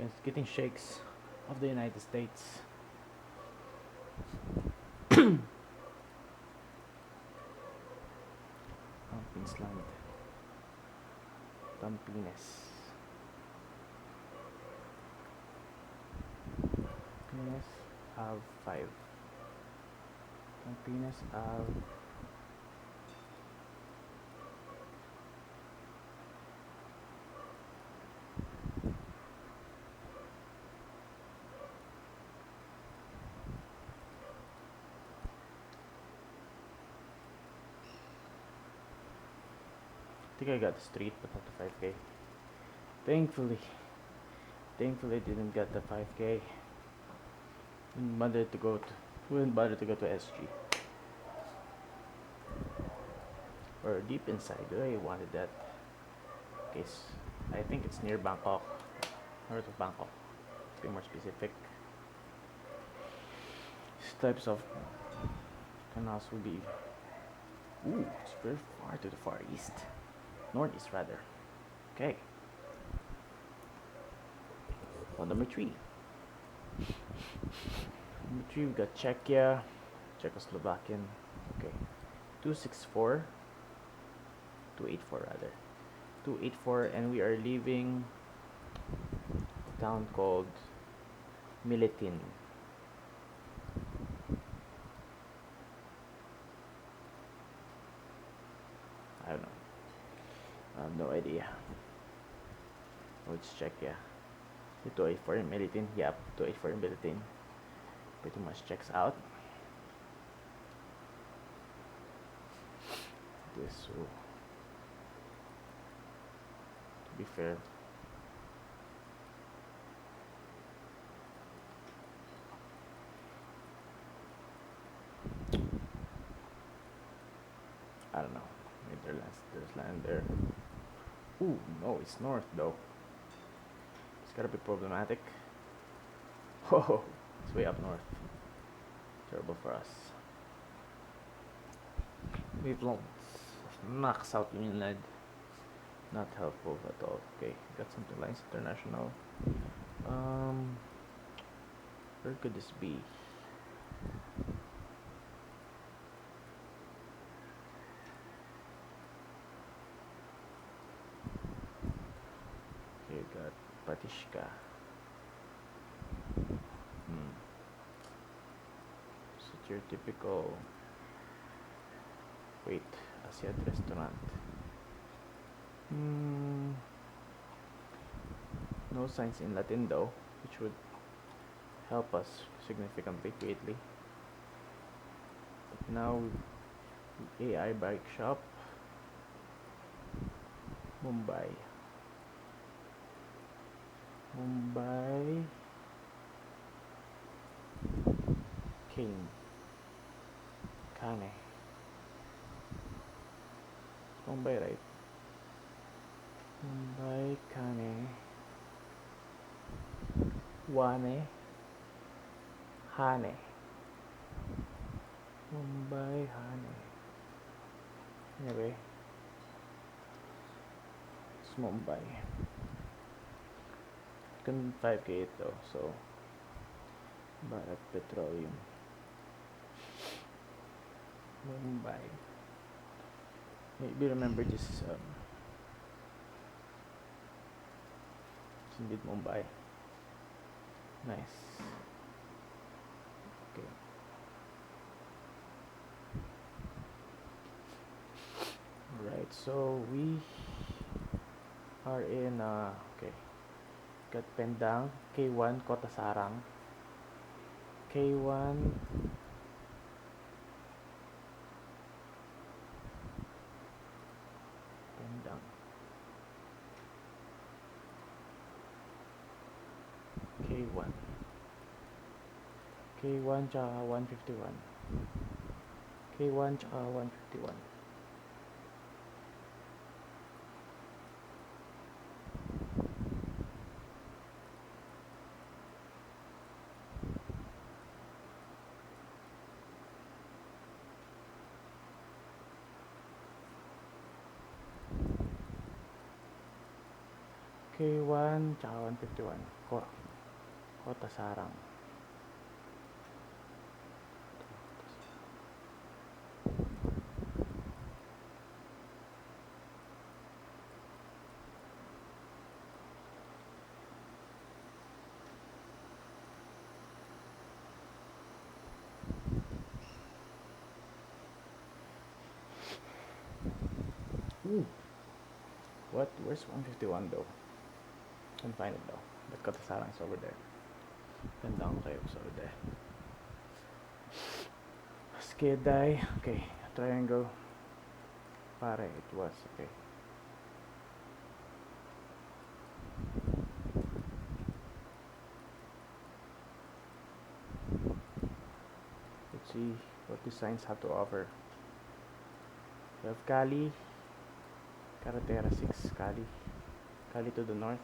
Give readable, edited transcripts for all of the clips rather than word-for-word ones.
It's getting shakes of the United States. Queensland. Tampines. Tampines have 5. Tampines have I think I got the street but not the 5K. Thankfully. Thankfully I didn't get the 5K. Wouldn't bother to go to SG. Or deep inside. I wanted that. Case I think it's near Bangkok. North of Bangkok. To be more specific. These types of canals will be. Ooh, it's very far to the far east. Northeast rather. Okay. On number 3. Number 3 we got Czechia. Czechoslovakian. Okay. 264. 284 rather. 284 and we are leaving a town called Miletin. I don't know. I have no idea. Let's check, yeah. 284 in Miletin. Yep, 284 in Miletin. Pretty much checks out. This will, to be fair, I don't know. Maybe there's land there. Ooh, no, it's north though. It's gotta be problematic. Oh, it's way up north. Terrible for us. We've lost. Max out Greenland. Not helpful at all. Okay, got something like international. Where could this be? Here we got Patishka. Such your typical. Wait, Asiat restaurant. No signs in Latin though, which would help us significantly greatly. But now AI bike shop, Mumbai. Kane. Kane. It's Mumbai, right? Mumbai, Kane. Wane. Hane. Mumbai, Hane. Anyway, it's Mumbai. Couldn't 5K it though, so Bharat Petroleum. Mumbai. Maybe remember this. It's indeed Mumbai. Nice. Okay. Alright, so we are in okay. Got Pendang, K1, Kota Sarang. K1 Pendang. K1. K1 tsaka 151. K1 tsaka 151. K1 tsaka 151. Kota Sarang. Ooh. What? Where's 151 though? Can't find it though. But Kota Sarang is over there. Ganda ko kayo over there. Skid die. Okay. Triangle. Pare, it was. Okay. Let's see what these signs have to offer. We have Cali. Carretera 6, Cali. Cali to the north.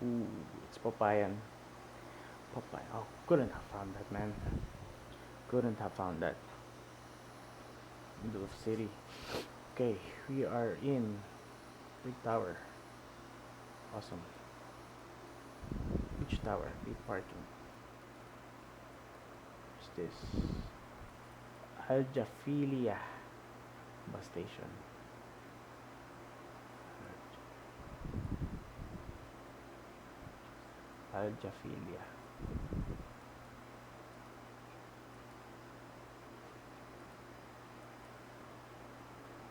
Ooh, it's Popayan. Popeye. Oh, couldn't have found that, man. Couldn't have found that. Middle of city. Okay, we are in Big Tower. Awesome. Beach Tower, big parking. What's this? Aljafilia bus station. Aljafilia.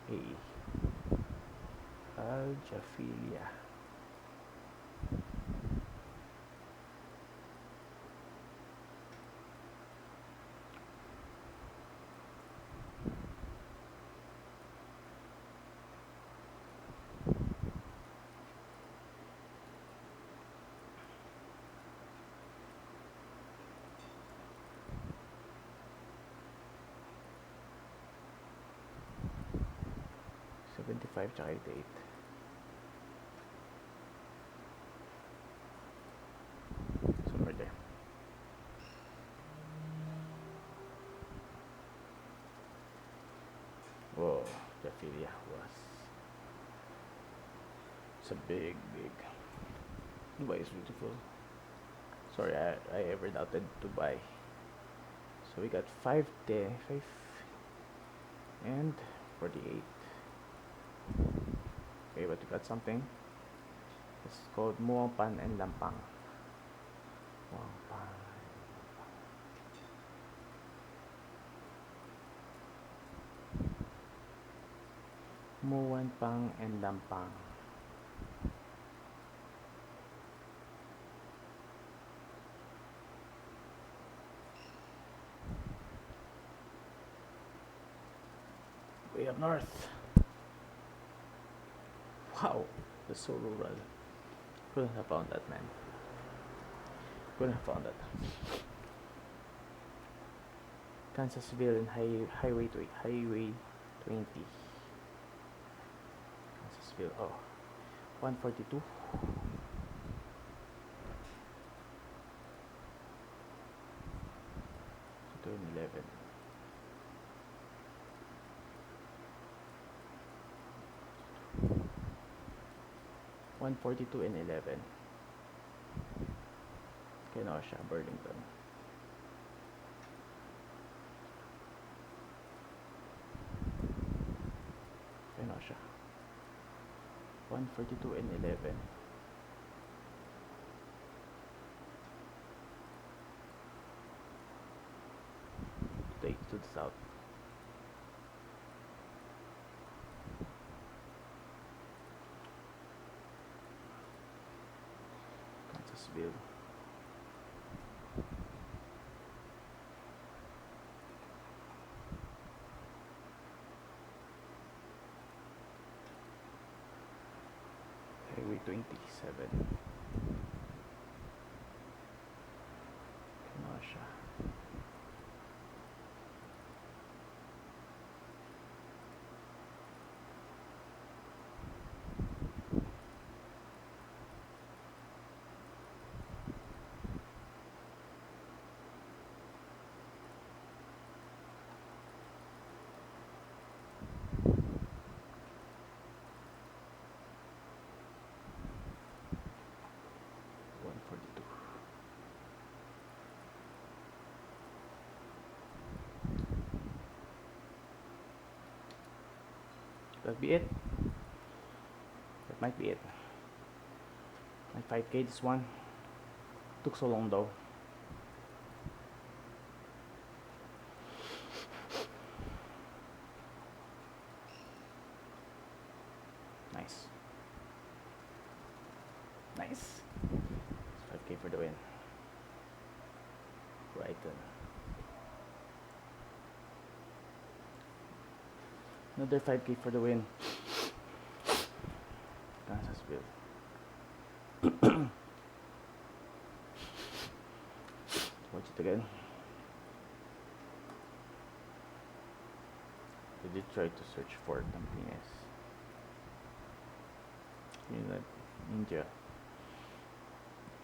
Hey. Aljafilia. $75 tsaka $88. Somewhere there. Whoa, Jaffilia was. It's a big. Dubai is beautiful. Sorry, I ever doubted Dubai. So we got 5 and 48. Okay, but we got something. It's called Muangpan and Lampang. Muangpan. Muangpan and Lampang. Way up north. Wow, that's so rural. Couldn't have found that, man. Couldn't have found that. Kansasville and Highway 20. Kansasville. Oh, 142. 11. 142 and 11. Kenosha, Burlington. Kenosha. 142 and 11. To the south. Kansasville. Highway 27. That be it. That might be it. Like 5K this one. Took so long though. Nice. Nice. 5K for the win. Brighton. Another 5K for the win. Kansasville. Watch it again. I did try to search for Tampines. In like India.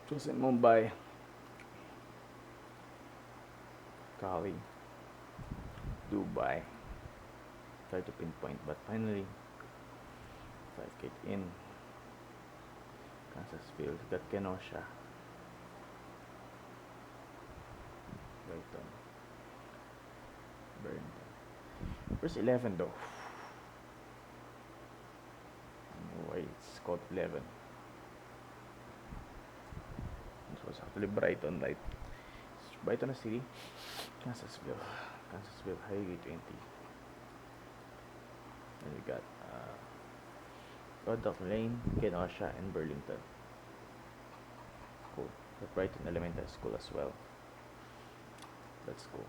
It was in Mumbai. Cali. Dubai. Tried to pinpoint, but finally 5K in Kansasville. Got Kenosha. Brighton. Burlington. Where's 11 though? I don't know why it's called 11. This was actually Brighton, right? It's Brighton City. Kansasville. Kansasville Highway 20. And we got Roddock Lane, Kenosha, and Burlington. Cool. The Brighton Elementary School as well. That's cool.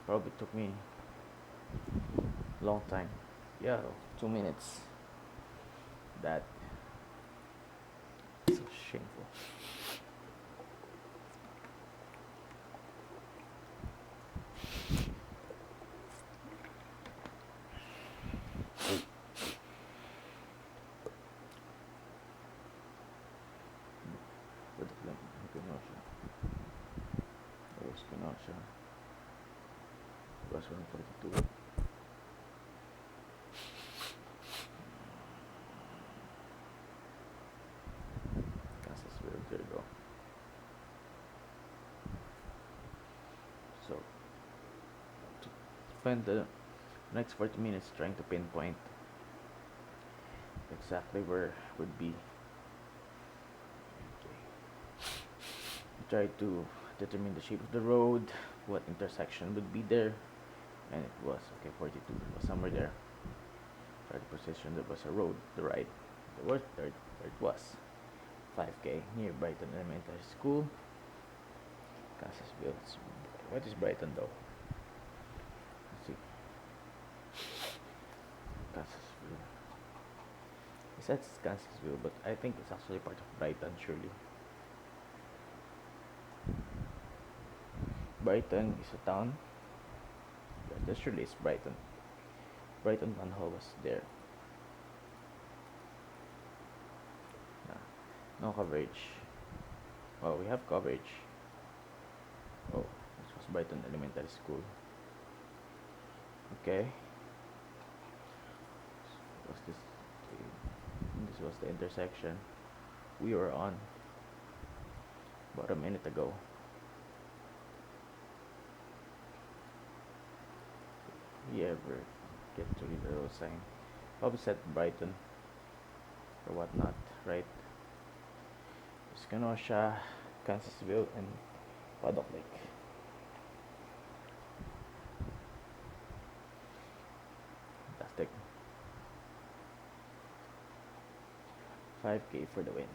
Probably took me a long time. Yeah, 2 minutes. That is so shameful. Kenosha. That was Kenosha. Bus 142. Kansasville, there you go. So, to spend the next 40 minutes trying to pinpoint exactly where it would be. Try to determine the shape of the road, what intersection would be there, and it was okay. 42 it was somewhere there. Try to position there was a road, the right, there it was. 5K near Brighton Elementary School, Kansasville. What is Brighton though? Let's see. Kansasville. It says it's Kansasville, but I think it's actually part of Brighton, surely. Brighton is a town. That surely is Brighton. Brighton Town Hall was there. No coverage. Well, we have coverage. Oh, this was Brighton Elementary School. Okay. Was this? This was the intersection we were on about a minute ago. You ever get to read the road sign? Probably said Brighton or whatnot, right? There's Kenosha, Kansasville, and Paddock Lake. Fantastic. 5K for the win.